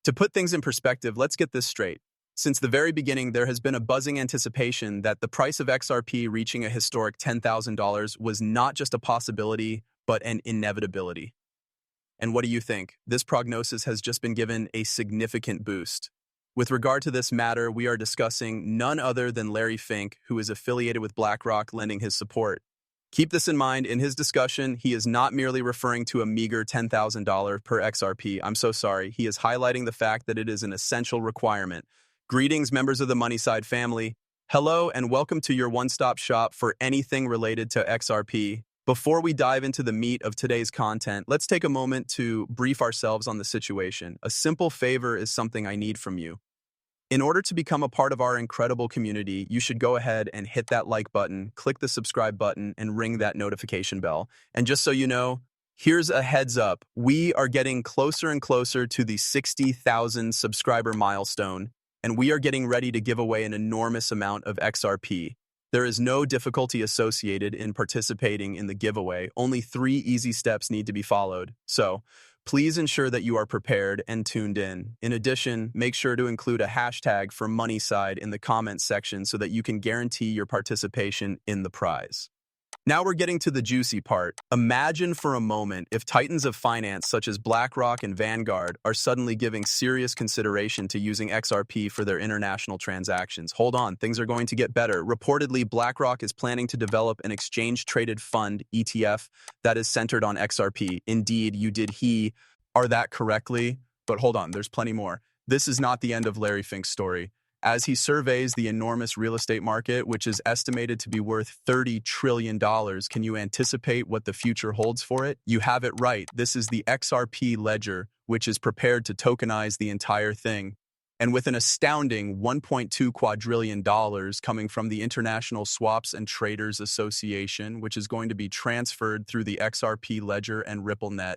To put things in perspective, let's get this straight. Since the very beginning, there has been a buzzing anticipation that the price of XRP reaching a historic $10,000 was not just a possibility, but an inevitability. And what do you think? This prognosis has just been given a significant boost. With regard to this matter, we are discussing none other than Larry Fink, who is affiliated with BlackRock, lending his support. Keep this in mind, in his discussion, he is not merely referring to a meager $10,000 per XRP. I'm so sorry. He is highlighting the fact that it is an essential requirement. Greetings, members of the Moneyside family. Hello, and welcome to your one-stop shop for anything related to XRP. Before we dive into the meat of today's content, let's take a moment to brief ourselves on the situation. A simple favor is something I need from you. In order to become a part of our incredible community, you should go ahead and hit that like button, click the subscribe button, and ring that notification bell. And just so you know, here's a heads up. We are getting closer and closer to the 60,000 subscriber milestone, and we are getting ready to give away an enormous amount of XRP. There is no difficulty associated in participating in the giveaway. Only 3 easy steps need to be followed. So, please ensure that you are prepared and tuned in. In addition, make sure to include a hashtag for Moneyside in the comments section so that you can guarantee your participation in the prize. Now we're getting to the juicy part. Imagine for a moment if titans of finance such as BlackRock and Vanguard are suddenly giving serious consideration to using XRP for their international transactions. Hold on, things are going to get better. Reportedly, BlackRock is planning to develop an exchange-traded fund, ETF, that is centered on XRP. Indeed, you did that correctly. But hold on, there's plenty more. This is not the end of Larry Fink's story. As he surveys the enormous real estate market, which is estimated to be worth $30 trillion, can you anticipate what the future holds for it? You have it right. This is the XRP ledger, which is prepared to tokenize the entire thing. And with an astounding $1.2 quadrillion coming from the International Swaps and Traders Association, which is going to be transferred through the XRP ledger and RippleNet.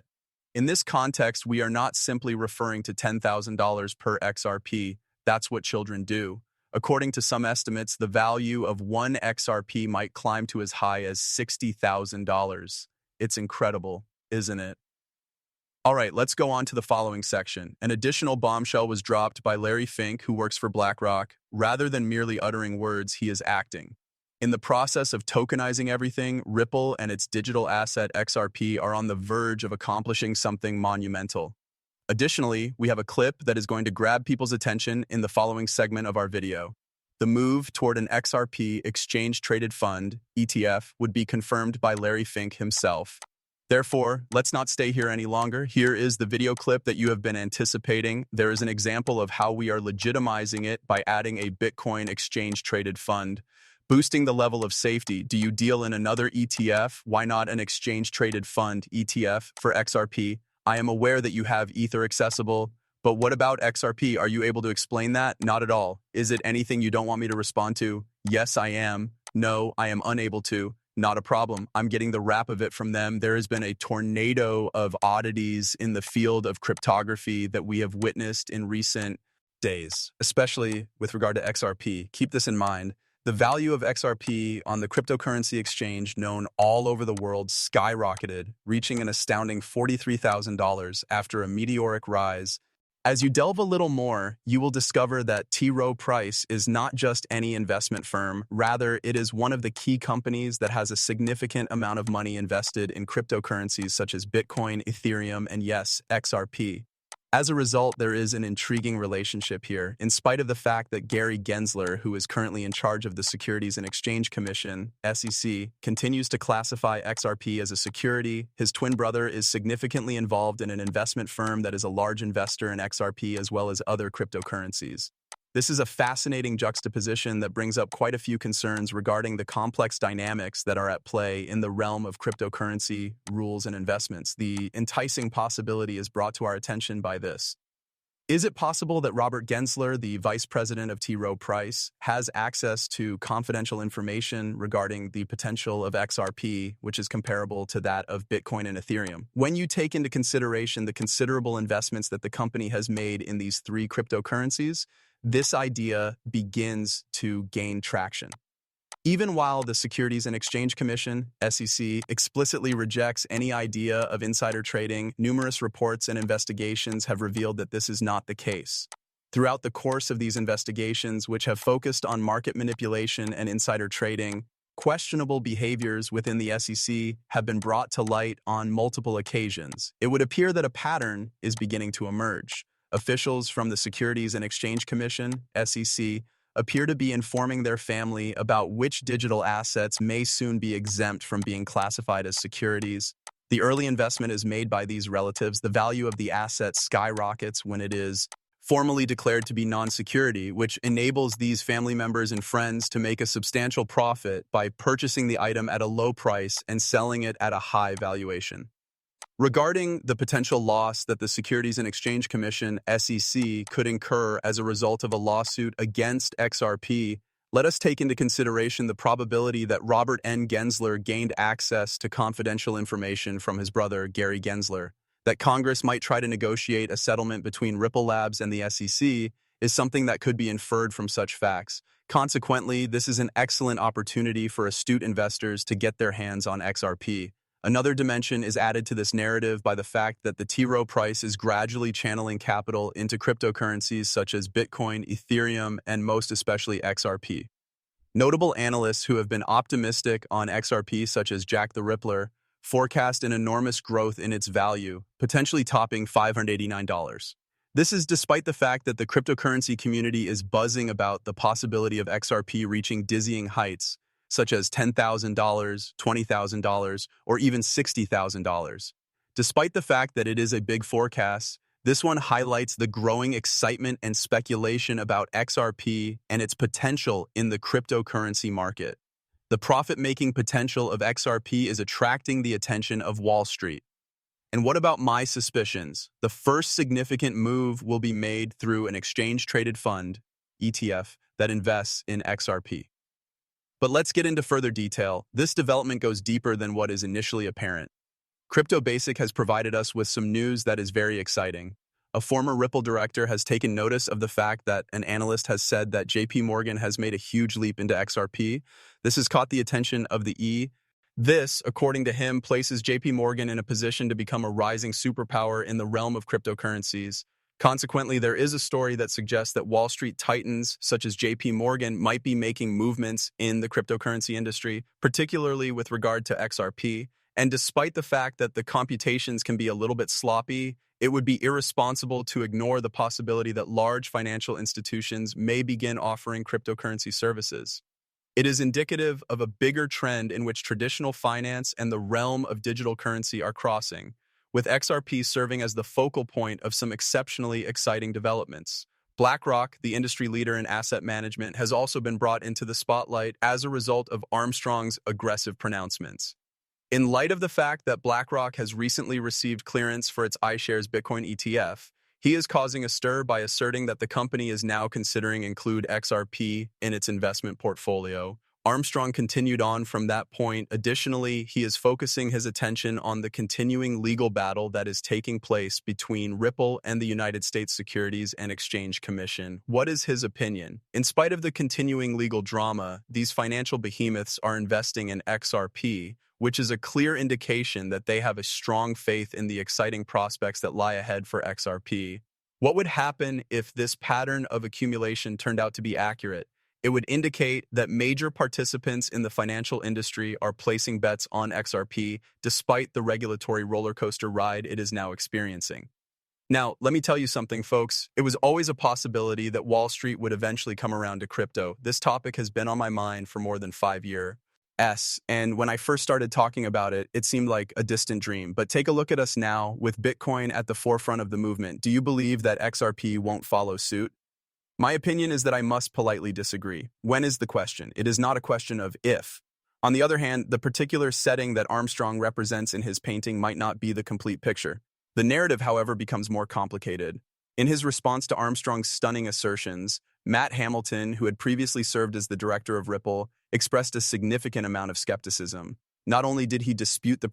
In this context, we are not simply referring to $10,000 per XRP. That's what children do. According to some estimates, the value of 1 XRP might climb to as high as $60,000. It's incredible, isn't it? All right, let's go on to the following section. An additional bombshell was dropped by Larry Fink, who works for BlackRock. Rather than merely uttering words, he is acting. In the process of tokenizing everything, Ripple and its digital asset XRP are on the verge of accomplishing something monumental. Additionally, we have a clip that is going to grab people's attention in the following segment of our video. The move toward an XRP exchange-traded fund, ETF, would be confirmed by Larry Fink himself. Therefore, let's not stay here any longer. Here is the video clip that you have been anticipating. There is an example of how we are legitimizing it by adding a Bitcoin exchange-traded fund. Boosting the level of safety. Do you deal in another ETF? Why not an exchange-traded fund, ETF, for XRP? I am aware that you have Ether accessible, but what about XRP? Are you able to explain that? Not at all. Is it anything you don't want me to respond to? Yes, I am. No, I am unable to. Not a problem. I'm getting the wrap of it from them. There has been a tornado of oddities in the field of cryptography that we have witnessed in recent days, especially with regard to XRP. Keep this in mind. The value of XRP on the cryptocurrency exchange known all over the world skyrocketed, reaching an astounding $43,000 after a meteoric rise. As you delve a little more, you will discover that T. Rowe Price is not just any investment firm. Rather, it is one of the key companies that has a significant amount of money invested in cryptocurrencies such as Bitcoin, Ethereum, and yes, XRP. As a result, there is an intriguing relationship here. In spite of the fact that Gary Gensler, who is currently in charge of the Securities and Exchange Commission, SEC, continues to classify XRP as a security, his twin brother is significantly involved in an investment firm that is a large investor in XRP as well as other cryptocurrencies. This is a fascinating juxtaposition that brings up quite a few concerns regarding the complex dynamics that are at play in the realm of cryptocurrency, rules, and investments. The enticing possibility is brought to our attention by this. Is it possible that Robert Gensler, the vice president of T. Rowe Price, has access to confidential information regarding the potential of XRP, which is comparable to that of Bitcoin and Ethereum? When you take into consideration the considerable investments that the company has made in these 3 cryptocurrencies, this idea begins to gain traction. Even while the Securities and Exchange Commission, SEC, explicitly rejects any idea of insider trading, numerous reports and investigations have revealed that this is not the case. Throughout the course of these investigations, which have focused on market manipulation and insider trading, questionable behaviors within the SEC have been brought to light on multiple occasions. It would appear that a pattern is beginning to emerge. Officials from the Securities and Exchange Commission, SEC, appear to be informing their family about which digital assets may soon be exempt from being classified as securities. The early investment is made by these relatives. The value of the asset skyrockets when it is formally declared to be non-security, which enables these family members and friends to make a substantial profit by purchasing the item at a low price and selling it at a high valuation. Regarding the potential loss that the Securities and Exchange Commission, SEC, could incur as a result of a lawsuit against XRP, let us take into consideration the probability that Robert N. Gensler gained access to confidential information from his brother, Gary Gensler. That Congress might try to negotiate a settlement between Ripple Labs and the SEC is something that could be inferred from such facts. Consequently, this is an excellent opportunity for astute investors to get their hands on XRP. Another dimension is added to this narrative by the fact that the T. Rowe Price is gradually channeling capital into cryptocurrencies such as Bitcoin, Ethereum, and most especially XRP. Notable analysts who have been optimistic on XRP, such as Jack the Rippler, forecast an enormous growth in its value, potentially topping $589. This is despite the fact that the cryptocurrency community is buzzing about the possibility of XRP reaching dizzying heights, such as $10,000, $20,000, or even $60,000. Despite the fact that it is a big forecast, this one highlights the growing excitement and speculation about XRP and its potential in the cryptocurrency market. The profit-making potential of XRP is attracting the attention of Wall Street. And what about my suspicions? The first significant move will be made through an exchange-traded fund, ETF, that invests in XRP. But let's get into further detail. This development goes deeper than what is initially apparent. Crypto Basic has provided us with some news that is very exciting. A former Ripple director has taken notice of the fact that an analyst has said that JP Morgan has made a huge leap into XRP. This has caught the attention of the E. This, according to him, places JP Morgan in a position to become a rising superpower in the realm of cryptocurrencies. Consequently, there is a story that suggests that Wall Street titans such as JP Morgan might be making movements in the cryptocurrency industry, particularly with regard to XRP. And despite the fact that the computations can be a little bit sloppy, it would be irresponsible to ignore the possibility that large financial institutions may begin offering cryptocurrency services. It is indicative of a bigger trend in which traditional finance and the realm of digital currency are crossing, with XRP serving as the focal point of some exceptionally exciting developments. BlackRock, the industry leader in asset management, has also been brought into the spotlight as a result of Armstrong's aggressive pronouncements. In light of the fact that BlackRock has recently received clearance for its iShares Bitcoin ETF, he is causing a stir by asserting that the company is now considering include XRP in its investment portfolio. Armstrong continued on from that point. Additionally, he is focusing his attention on the continuing legal battle that is taking place between Ripple and the United States Securities and Exchange Commission. What is his opinion? In spite of the continuing legal drama, these financial behemoths are investing in XRP, which is a clear indication that they have a strong faith in the exciting prospects that lie ahead for XRP. What would happen if this pattern of accumulation turned out to be accurate? It would indicate that major participants in the financial industry are placing bets on XRP despite the regulatory roller coaster ride it is now experiencing. Now, let me tell you something, folks. It was always a possibility that Wall Street would eventually come around to crypto. This topic has been on my mind for more than 5 years. And when I first started talking about it, it seemed like a distant dream. But take a look at us now with Bitcoin at the forefront of the movement. Do you believe that XRP won't follow suit? My opinion is that I must politely disagree. When is the question? It is not a question of if. On the other hand, the particular setting that Armstrong represents in his painting might not be the complete picture. The narrative, however, becomes more complicated. In his response to Armstrong's stunning assertions, Matt Hamilton, who had previously served as the director of Ripple, expressed a significant amount of skepticism. Not only did he dispute the